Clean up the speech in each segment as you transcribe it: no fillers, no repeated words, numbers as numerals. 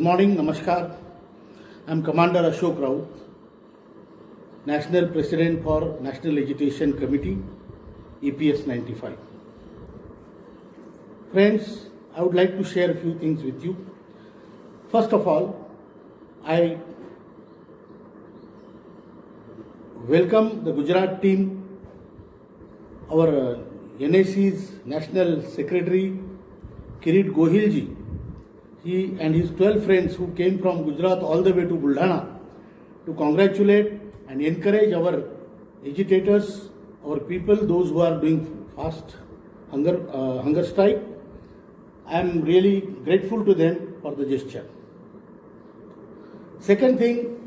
morning, Namaskar. I am Commander Ashok Raut, National President for National Agitation Committee, EPS 95. Friends, I would like to share a few things with you. First of all, I welcome the Gujarat team, our NAC's National Secretary, Kirit Gohilji. He and his 12 friends who came from Gujarat all the way to Buldhana to congratulate and encourage our agitators, our people, those who are doing fast hunger strike. I am really grateful to them for the gesture. Second thing,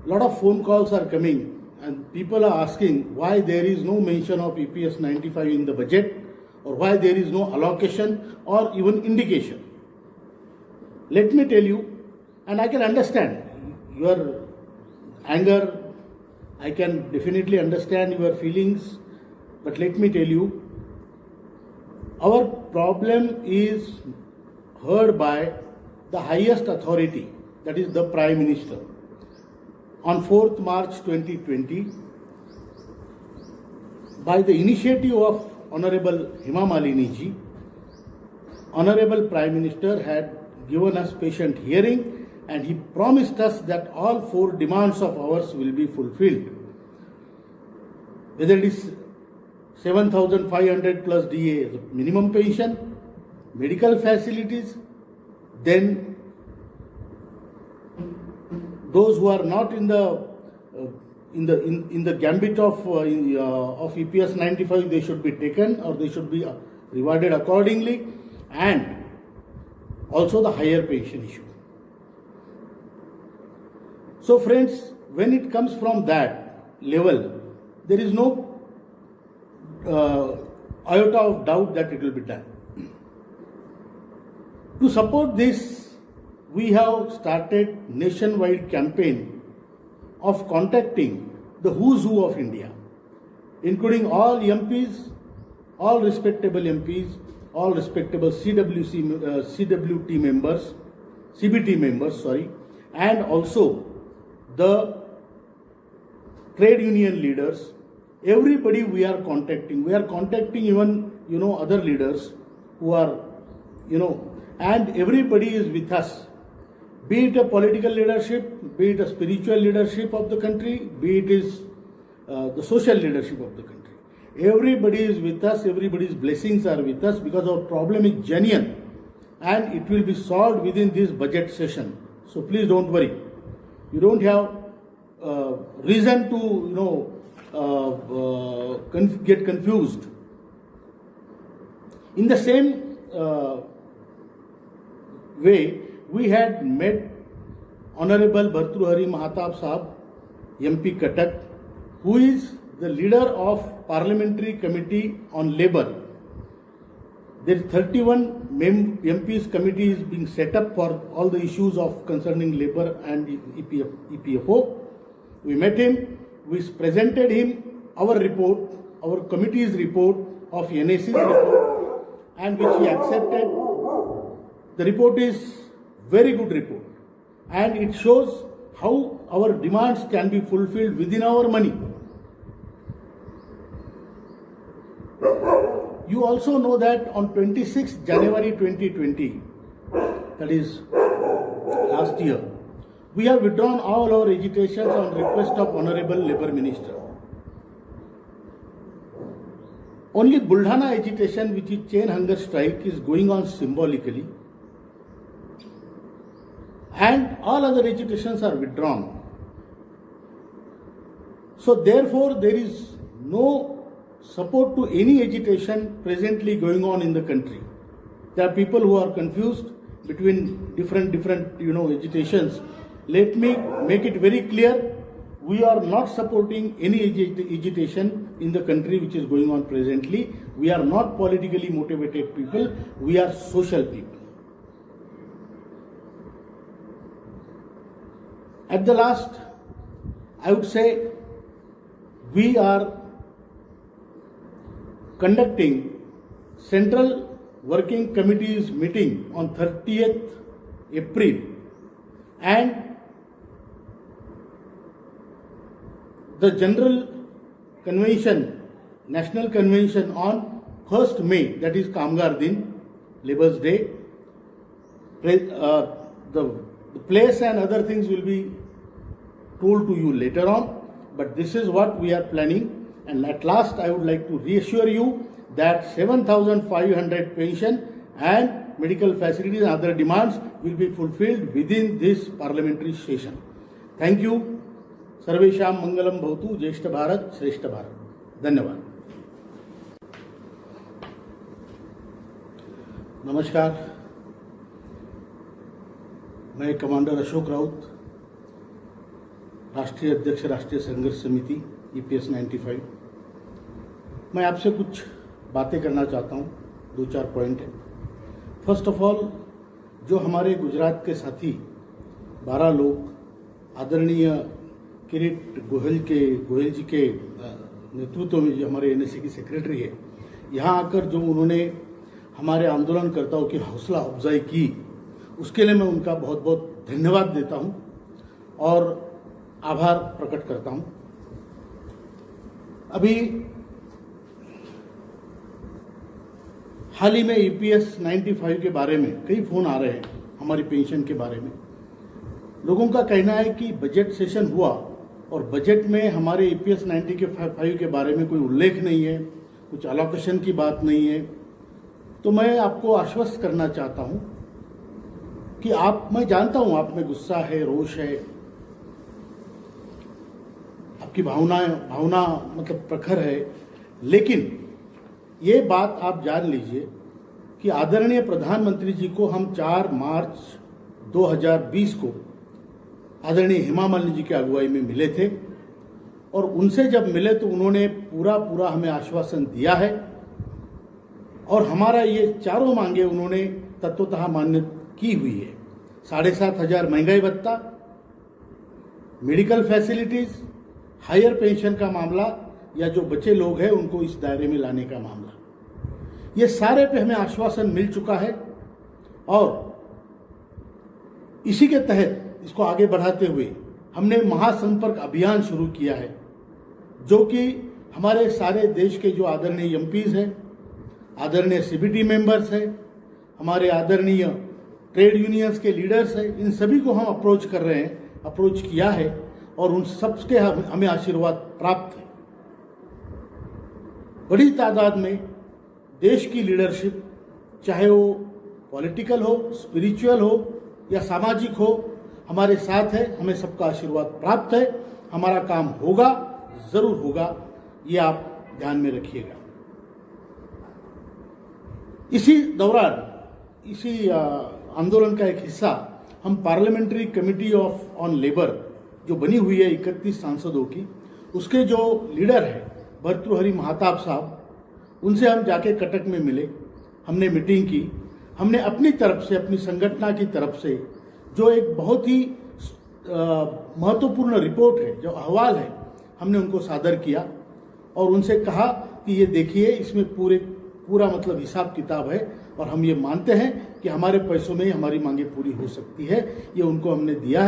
a lot of phone calls are coming and people are asking why there is no mention of EPS 95 in the budget or why there is no allocation or even indication. Let me tell you, and I can understand your anger, I can definitely understand your feelings, but let me tell you, our problem is heard by the highest authority, that is the Prime Minister. On 4th March 2020, by the initiative of Honorable Hema Malini ji, Honorable Prime Minister had given us patient hearing and he promised us that all 4 demands of ours will be fulfilled. Whether it is 7,500 plus DA as a minimum pension, medical facilities, then those who are not in the gambit of EPS 95, they should be taken or they should be rewarded accordingly, and also the higher pension issue. So friends, when it comes from that level, there is no iota of doubt that it will be done. To support this, we have started nationwide campaign of contacting the who's who of India, including all MPs, all respectable MPs, all respectable CWT members, CBT members, and also the trade union leaders. Everybody we are contacting. We are contacting even, other leaders who are, and everybody is with us. Be it a political leadership, be it a spiritual leadership of the country, be it is the social leadership of the country. Everybody is with us, everybody's blessings are with us because our problem is genuine and it will be solved within this budget session. So please don't worry. You don't have reason to, get confused. In the same way, we had met Honorable Bhartrihari Mahatab Sahab, MP Cuttack, who is the leader of Parliamentary Committee on Labour. There is 31 MPs committee is being set up for all the issues of concerning labour and EPFO. We met him, we presented him our report, our committee's report of NAC's report, and which he accepted. The report is very good report and it shows how our demands can be fulfilled within our money. You also know that on 26th January 2020, that is last year, we have withdrawn all our agitations on request of Honorable Labour Minister. Only Buldhana agitation, which is chain hunger strike, is going on symbolically, and all other agitations are withdrawn. So therefore, there is no support to any agitation presently going on in the country. There are people who are confused between different agitations. Let me make it very clear, we are not supporting any agitation in the country which is going on presently. We are not politically motivated people, we are social people. At the last, I would say we are conducting Central Working Committee's meeting on 30th April and the General Convention, National Convention on 1st May, that is Kamgar Din, Labour's Day. The place and other things will be told to you later on, but this is what we are planning. And at last, I would like to reassure you that 7,500 pension and medical facilities and other demands will be fulfilled within this parliamentary session. Thank you. सर्वेशां मंगलम भवतु. ज्येष्ठ भारत श्रेष्ठ भारत. धन्यवाद. नमस्कार, मैं commander Ashok Raut, राष्ट्रीय अध्यक्ष राष्ट्रीय संघर्ष समिति EPS 95. मैं आपसे कुछ बातें करना चाहता हूँ. 2-4 पॉइंट है. फर्स्ट ऑफ ऑल, जो हमारे गुजरात के साथी 12 लोग आदरणीय किरीट गोयल जी के नेतृत्व में, जो हमारे NSA की सेक्रेटरी है, यहाँ आकर जो उन्होंने हमारे आंदोलनकर्ताओं की हौसला अफजाई की, उसके लिए मैं उनका बहुत बहुत धन्यवाद देता हूँ और आभार प्रकट करता हूँ. अभी हाल ही में EPS 95 के बारे में कई फोन आ रहे हैं, हमारी पेंशन के बारे में. लोगों का कहना है कि बजट सेशन हुआ और बजट में हमारे EPS 95 के बारे में कोई उल्लेख नहीं है, कुछ अलोकेशन की बात नहीं है. तो मैं आपको आश्वस्त करना चाहता हूं कि मैं जानता हूं आप में गुस्सा है, रोष है, आपकी भावना मतलब प्रखर है, लेकिन ये बात आप जान लीजिए कि आदरणीय प्रधानमंत्री जी को हम 4 मार्च 2020 को आदरणीय हेमा मालिनी जी की अगुवाई में मिले थे और उनसे जब मिले तो उन्होंने पूरा हमें आश्वासन दिया है और हमारा ये चारों मांगे उन्होंने तत्वतः मान्य की हुई है. 7,500 महंगाई भत्ता, मेडिकल फैसिलिटीज, हायर पेंशन का मामला या जो बचे लोग हैं उनको इस दायरे में लाने का मामला, ये सारे पे हमें आश्वासन मिल चुका है और इसी के तहत इसको आगे बढ़ाते हुए हमने महासंपर्क अभियान शुरू किया है, जो कि हमारे सारे देश के जो आदरणीय MPs हैं, आदरणीय CBT मेंबर्स हैं, हमारे आदरणीय ट्रेड यूनियंस के लीडर्स हैं, इन सभी को हम अप्रोच किया है और उन सबके हमें आशीर्वाद प्राप्त है. बड़ी तादाद में देश की लीडरशिप, चाहे वो पॉलिटिकल हो, स्पिरिचुअल हो या सामाजिक हो, हमारे साथ है. हमें सबका आशीर्वाद प्राप्त है. हमारा काम होगा, जरूर होगा, ये आप ध्यान में रखिएगा. इसी दौरान, इसी आंदोलन का एक हिस्सा हम पार्लियामेंट्री कमेटी ऑन लेबर जो बनी हुई है 31 सांसदों की, उसके जो लीडर है भर्तृहरि महताब साहब, उनसे हम जाके कटक में मिले. हमने मीटिंग की. हमने अपनी तरफ से, अपनी संगठन की तरफ से जो एक बहुत ही महत्वपूर्ण रिपोर्ट है, जो अहवाल है, हमने उनको सादर किया और उनसे कहा कि ये देखिए, इसमें पूरा मतलब हिसाब किताब है और हम ये मानते हैं कि हमारे पैसों में ही हमारी मांगे पूरी हो सकती है. ये उनको हमने दिया है.